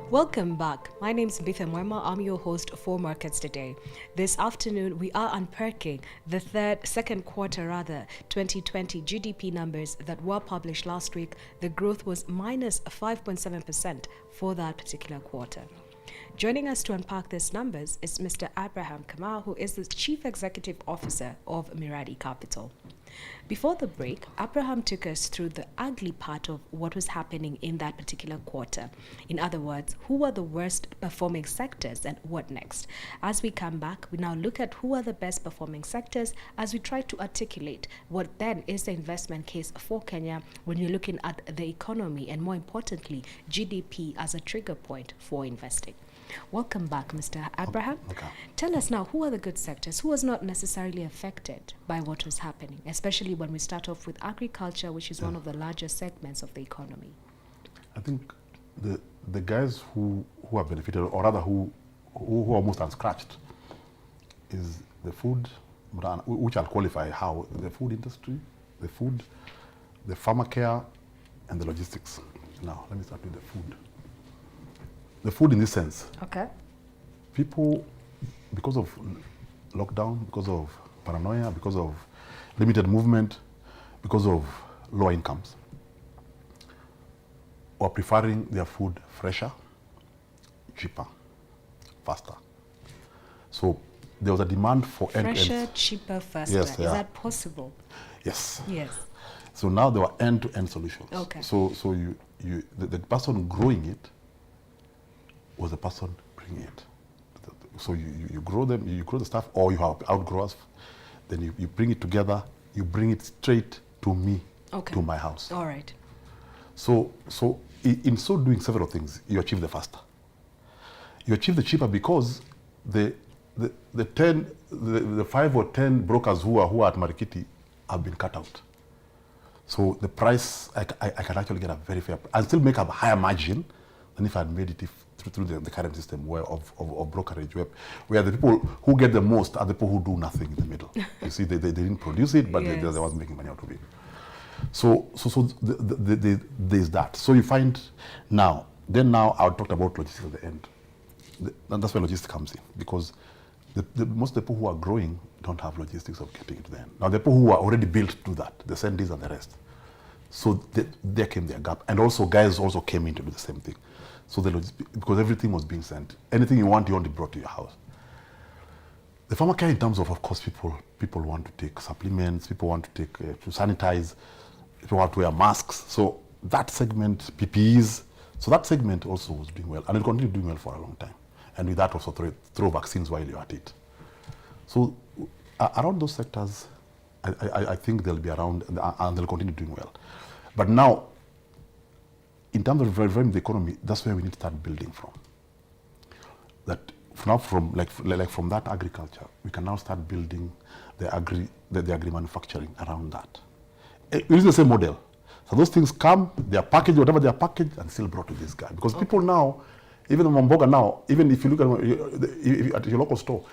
Welcome back. My name is Bitha Mwema. I'm your host for Markets Today. This afternoon, we are unpacking the second quarter, 2020 GDP numbers that were published last week. The growth was minus 5.7% for that particular quarter. Joining us to unpack these numbers is Mr. Abraham Kamau, who is the Chief Executive Officer of Miradi Capital. Before the break, Abraham took us through the ugly part of what was happening in that particular quarter. In other words, who were the worst performing sectors and what next? As we come back, we now look at who are the best performing sectors as we try to articulate what then is the investment case for Kenya when you're looking at the economy and more importantly, GDP as a trigger point for investing. Welcome back, Mr. Abraham. Okay. Tell us now, who are the good sectors? Who was not necessarily affected by what was happening, especially when we start off with agriculture, which is one of the largest segments of the economy? I think the guys who have benefited, or rather who are most unscratched, is the food, which I'll qualify how the food industry, the pharma care, and the logistics. Now, let me start with the food. The food in this sense. Okay. People, because of lockdown, because of paranoia, because of limited movement, because of low incomes, are preferring their food fresher, cheaper, faster. So there was a demand for Fresher, cheaper, faster. Yes, Is yeah. that possible? Yes. Yes. So now there were end-to-end solutions. Okay. So the person growing it was the person bringing it. So you grow them, you grow the stuff, or you have outgrowers, then you bring it together, you bring it straight to me, to my house. All right. So in so doing several things, you achieve the faster. You achieve the cheaper because the 5 or 10 brokers who are at Marikiti have been cut out. So the price, I can actually get a very fair, and still make a higher margin than if I had made it through the current system of brokerage, where the people who get the most are the people who do nothing in the middle. You see, they didn't produce it, but Yes. they wasn't making money out of it. So there's that. So you find now I'll talk about logistics at the end. And that's where logistics comes in, because most of the people who are growing don't have logistics of getting it to the end. Now the people who are already built to that, the Sendis and the rest. So there came their gap. And also guys also came in to do the same thing. So because everything was being sent. Anything you want it brought to your house. The pharma care, in terms of course, people want to take supplements, people want to take to sanitize, people want to wear masks. So that segment, PPEs, so that segment also was doing well, and it continued doing well for a long time. And with that also throw vaccines while you're at it. So around those sectors, I think they'll be around and they'll continue doing well. But now, in terms of reviving the economy, that's where we need to start building from. That now from from that agriculture, we can now start building the agri manufacturing around that. It is the same model. So those things come, they are packaged, whatever they are packaged, and still brought to this guy. Because people now, even in Mamboga now, even if you look at your local store,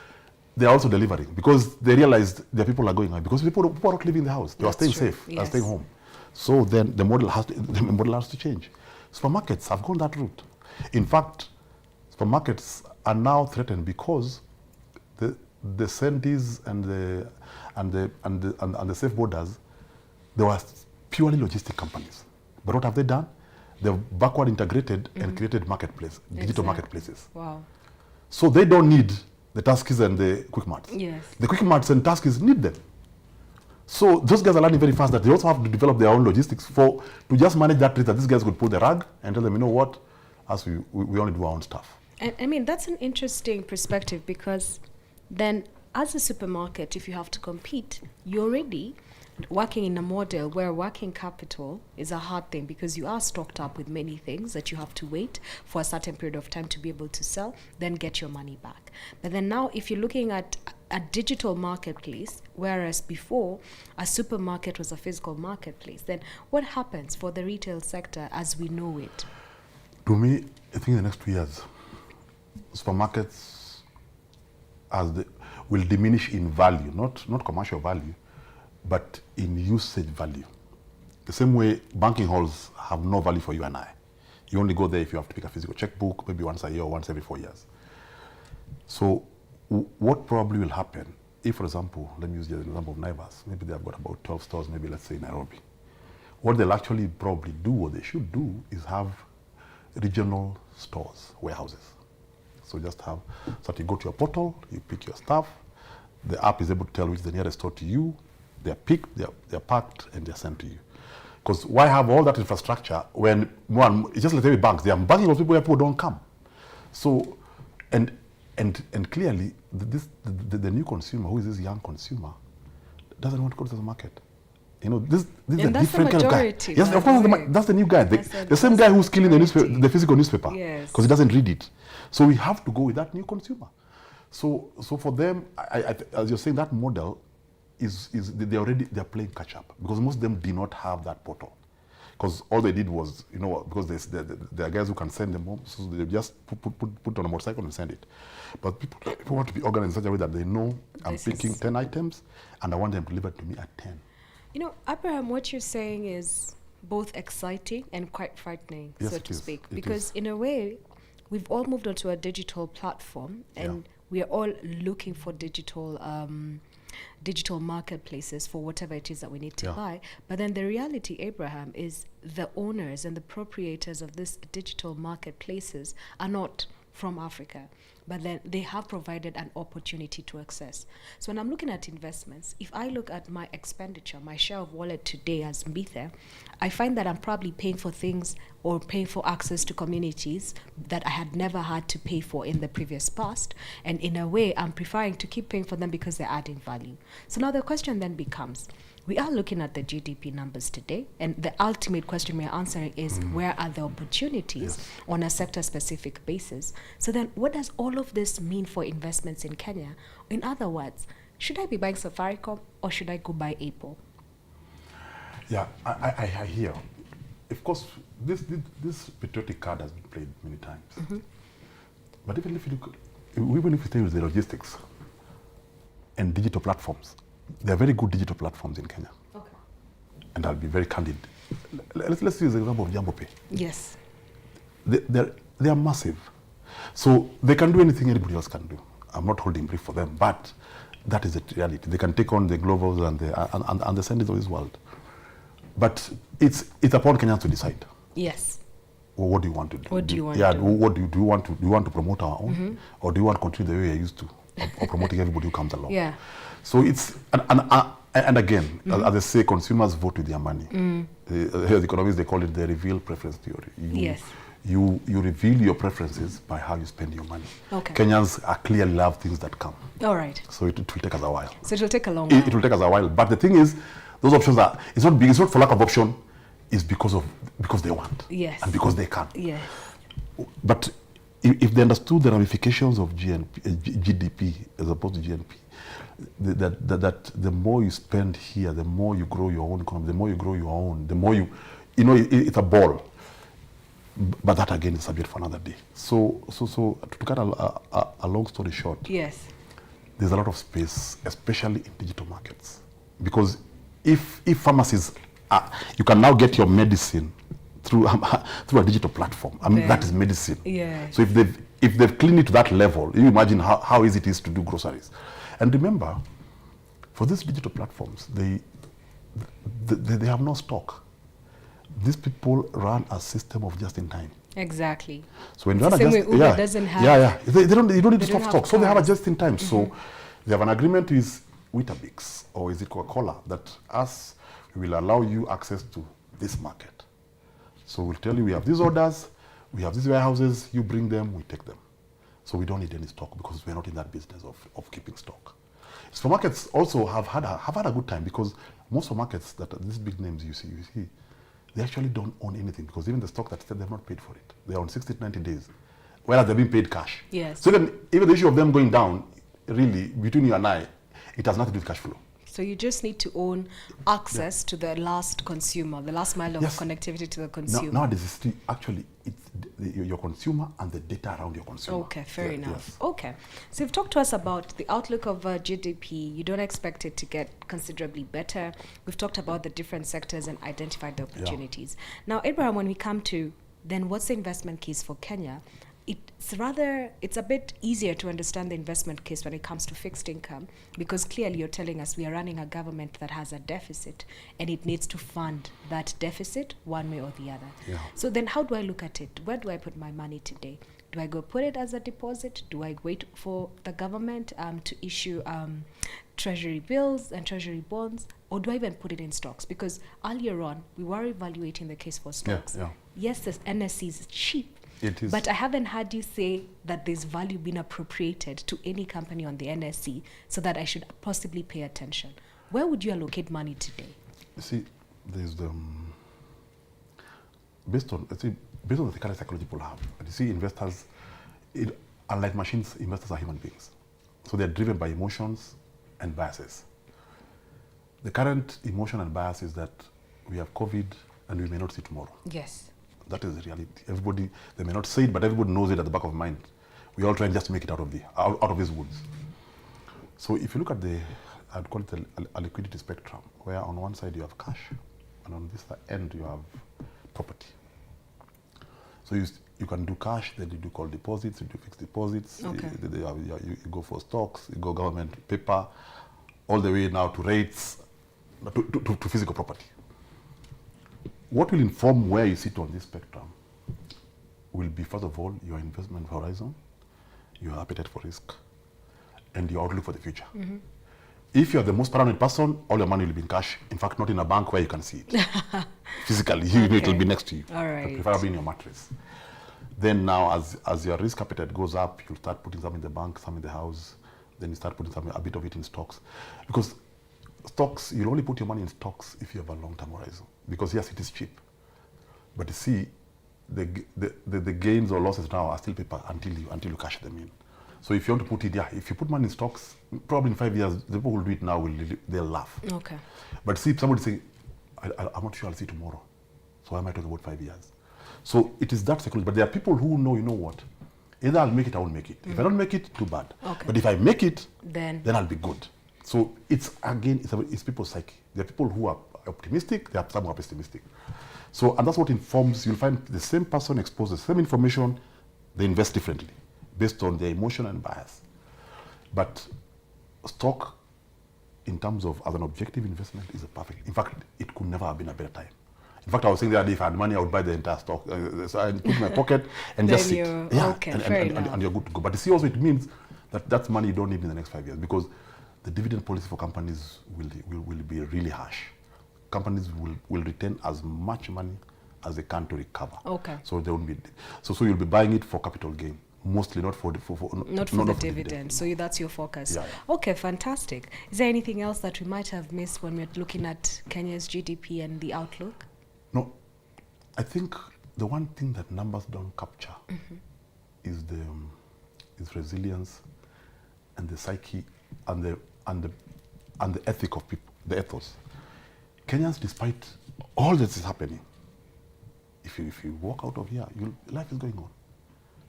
they are also delivering, because they realized their people are going out, because people are not leaving the house. They are staying safe, they are staying home. So then the model has to change. Supermarkets have gone that route. In fact, supermarkets are now threatened because the Sendis and the safe borders, they were purely logistic companies. But what have they done? They've backward integrated and created digital marketplaces. Wow. So they don't need the Tuskies and the Quick Marts. Yes. The Quick Marts and Tuskies need them. So those guys are learning very fast that they also have to develop their own logistics to just manage that risk, that these guys could pull the rug and tell them, you know what, as we only do our own stuff. And I mean, that's an interesting perspective, because then as a supermarket, if you have to compete, you're already working in a model where working capital is a hard thing, because you are stocked up with many things that you have to wait for a certain period of time to be able to sell, then get your money back. But then now, if you're looking at a digital marketplace, whereas before a supermarket was a physical marketplace, then what happens for the retail sector as we know it? To me, I think in the next 2 years, supermarkets will diminish in value, not commercial value, but in usage value. The same way banking halls have no value for you and I. You only go there if you have to pick a physical checkbook, maybe once a year or once every 4 years. So what probably will happen if, for example, let me use the example of Naivas, maybe they've got about 12 stores, maybe let's say in Nairobi. What they'll actually probably do, what they should do, is have regional stores, warehouses. So just have, so that you go to your portal, you pick your stuff, the app is able to tell which is the nearest store to you, they're picked, they're packed, and they're sent to you. Because why have all that infrastructure when one, it's just like every bank, they are banking those people where people don't come. So, and clearly, the new consumer, who is this young consumer, doesn't want to go to the market. You know, this is a different kind of guy. Yes, of course, that's the new guy. The same guy who's killing the newspaper, the physical newspaper, because he doesn't read it. So we have to go with that new consumer. So for them, as you're saying, that model is they're playing catch up, because most of them do not have that portal. Because all they did was, you know, because there are guys who can send them home, so they just put on a motorcycle and send it. But people want to be organized in such a way that they know I'm picking 10 items and I want them delivered to me at 10. You know, Abraham, what you're saying is both exciting and quite frightening, so to speak. Because in a way, we've all moved onto a digital platform, and we are all looking for digital marketplaces for whatever it is that we need to buy. But then the reality, Abraham, is the owners and the proprietors of these digital marketplaces are not from Africa, but then they have provided an opportunity to access. So when I'm looking at investments, if I look at my expenditure, my share of wallet today as Mbithe, I find that I'm probably paying for things or paying for access to communities that I had never had to pay for in the previous past. And in a way, I'm preferring to keep paying for them because they're adding value. So now the question then becomes, we are looking at the GDP numbers today, and the ultimate question we're answering is where are the opportunities on a sector-specific basis? So then what does all of this mean for investments in Kenya? In other words, should I be buying Safaricom or should I go buy Apple? Yeah, I hear. Of course, this patriotic card has been played many times. But even if you stay with the logistics and digital platforms, there are very good digital platforms in Kenya. Okay. And I'll be very candid. Let's use the example of Jambo Pay. Yes. They are massive. So they can do anything anybody else can do. I'm not holding brief for them, but that is the reality. They can take on the Glovos and the Sendis of this world. But it's upon Kenyans to decide. Yes. Well, what do you want to do? What do you want to do? What do you want to do? You want to promote our own, or do you want to continue the way you're used to, or promoting everybody who comes along? Yeah. So it's and again, as they say, consumers vote with their money. The economists, they call it the reveal preference theory. You reveal your preferences by how you spend your money. Okay. Kenyans clearly love things that come. All right. So it will take us a while. So it will take a long while. It will take us a while. But the thing is, those options are, it's not for lack of option, it's because they want. Yes. And because they can. Yes. But if they understood the ramifications of GDP as opposed to GNP, that the more you spend here, the more you grow your own economy, the more you grow your own, the more it's a ball. But that again is subject for another day. So to cut a long story short, yes, there's a lot of space, especially in digital markets, because if pharmacies, you can now get your medicine through a digital platform. I mean, that is medicine. Yeah. So if they've cleaned it to that level, you imagine how easy it is to do groceries. And remember, for these digital platforms, they have no stock. These people run a system of just in time. Exactly. So when you run a just, Uber doesn't have, you don't need to stop stock. So they have a just in time. So they have an agreement with Weetabix, or is it Coca-Cola, that we will allow you access to this market. So we'll tell you we have these orders, we have these warehouses, you bring them, we take them. So we don't need any stock because we're not in that business of keeping stock. Supermarkets also have had a good time, because most supermarkets that are these big names you see, they actually don't own anything, because even the stock that they've not paid for it. They're on 60 to 90 days, whereas they're being paid cash. Yes. So even the issue of them going down, really, between you and I, it has nothing to do with cash flow. So you just need to own access to the last consumer, the last mile of connectivity to the consumer. Nowadays, actually, it's your consumer and the data around your consumer. Okay, fair enough. Yes. Okay. So you've talked to us about the outlook of GDP. You don't expect it to get considerably better. We've talked about the different sectors and identified the opportunities. Now, Abraham, when we come to then what's the investment case for Kenya? It's a bit easier to understand the investment case when it comes to fixed income, because clearly you're telling us we are running a government that has a deficit and it needs to fund that deficit one way or the other. Yeah. So then how do I look at it? Where do I put my money today? Do I go put it as a deposit? Do I wait for the government to issue treasury bills and treasury bonds? Or do I even put it in stocks? Because earlier on, we were evaluating the case for stocks. Yeah. Yes, the NSC is cheap. It is. But I haven't heard you say that there's value being appropriated to any company on the NSC so that I should possibly pay attention. Where would you allocate money today? You see, there's the based on the current psychology people have. You see, investors, unlike machines, investors are human beings, so they're driven by emotions and biases. The current emotion and bias is that we have COVID and we may not see tomorrow. Yes. That is the reality. Everybody, they may not say it, but everybody knows it at the back of mind. We all try just to make it out of these woods. So if you look at I'd call it a liquidity spectrum, where on one side you have cash, and on this end you have property. So you can do cash, then you do call deposits, you do fixed deposits, Okay. you go for stocks, you go government paper, all the way now to rates, to physical property. What will inform where you sit on this spectrum will be, first of all, your investment horizon, your appetite for risk, and your outlook for the future. Mm-hmm. If you're the most paranoid person, all your money will be in cash. In fact, not in a bank where you can see it. Physically, it will be next to you. All right. Preferably in your mattress. Then now, as your risk appetite goes up, you'll start putting some in the bank, some in the house. Then you start putting a bit of it in stocks. Because stocks, you'll only put your money in stocks if you have a long-term horizon. Because yes, it is cheap. But you see, the gains or losses now are still paper until you cash them in. So if you want to put it, if you put money in stocks, probably in 5 years, the people who do it now, they'll laugh. Okay. But see, somebody say, I'm not sure I'll see tomorrow. So why am I talking about 5 years? So it is that psychology. But there are people who know, you know what? Either I'll make it or I won't make it. If I don't make it, too bad. Okay. But if I make it, then I'll be good. So it's people's psyche. There are people who are optimistic, there are some who are pessimistic. So, and that's what informs, you'll find the same person exposed to the same information, they invest differently based on their emotion and bias. But stock, in terms of as an objective investment, is a perfect. In fact, it could never have been a better time. In fact, I was saying the other day, if I had money, I would buy the entire stock. So I put it in my pocket and just sit. Okay, and you're good to go. But you see, also it means that that's money you don't need in the next 5 years, because the dividend policy for companies will be really harsh. Companies will retain as much money as they can to recover. Okay. So they won't be. So you'll be buying it for capital gain, mostly not for the dividend. So that's your focus. Yeah. Okay, fantastic. Is there anything else that we might have missed when we're looking at Kenya's GDP and the outlook? No, I think the one thing that numbers don't capture is resilience and the psyche and the ethic of people, the ethos. Kenyans, despite all that is happening, if you walk out of here, life is going on.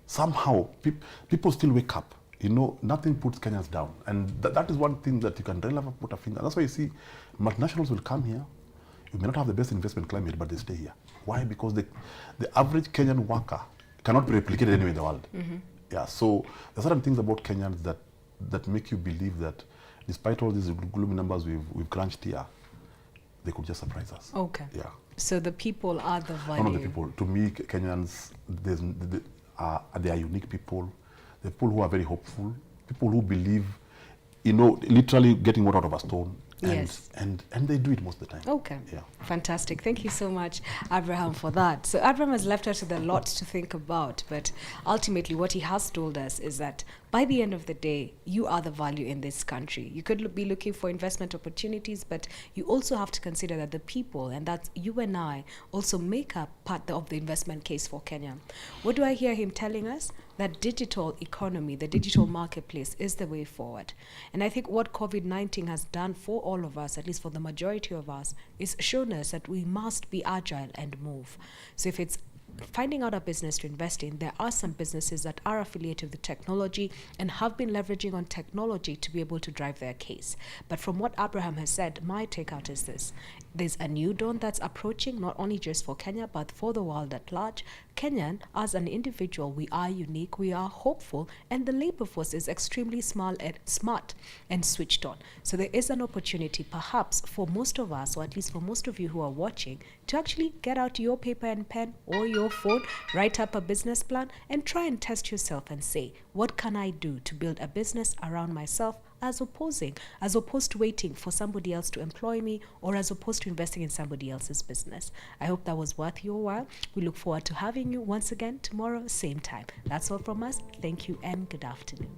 Somehow, people still wake up. You know, nothing puts Kenyans down. And that is one thing that you can really put a finger. That's why you see multinationals will come here. You may not have the best investment climate, but they stay here. Why? Because the average Kenyan worker cannot be replicated anywhere in the world. Mm-hmm. Yeah, so there are certain things about Kenyans that make you believe that despite all these gloomy numbers we've crunched here, they could just surprise us. Okay. Yeah. So the people are the value. One of the people. To me, Kenyans, they are unique people. They're people who are very hopeful. People who believe, literally getting water out of a stone. Yes. And they do it most of the time. Okay. Yeah. Fantastic. Thank you so much, Abraham, for that. So Abraham has left us with a lot to think about, but ultimately what he has told us is that by the end of the day, you are the value in this country. You could be looking for investment opportunities, but you also have to consider that the people, and that's you and I, also make up part of the investment case for Kenya. What do I hear him telling us? That digital economy, the digital marketplace is the way forward. And I think what COVID-19 has done for all of us, at least for the majority of us, is shown us that we must be agile and move. So if it's finding out a business to invest in, there are some businesses that are affiliated with technology and have been leveraging on technology to be able to drive their case. But from what Abraham has said, my takeout is this. There's a new dawn that's approaching, not only just for Kenya, but for the world at large. Kenyan, as an individual, we are unique, we are hopeful, and the labor force is extremely smart and switched on. So there is an opportunity, perhaps, for most of us, or at least for most of you who are watching, to actually get out your paper and pen or your phone, write up a business plan, and try and test yourself and say, what can I do to build a business around myself, as opposed to waiting for somebody else to employ me, or as opposed to investing in somebody else's business. I hope that was worth your while. We look forward to having you once again tomorrow, same time. That's all from us. Thank you and good afternoon.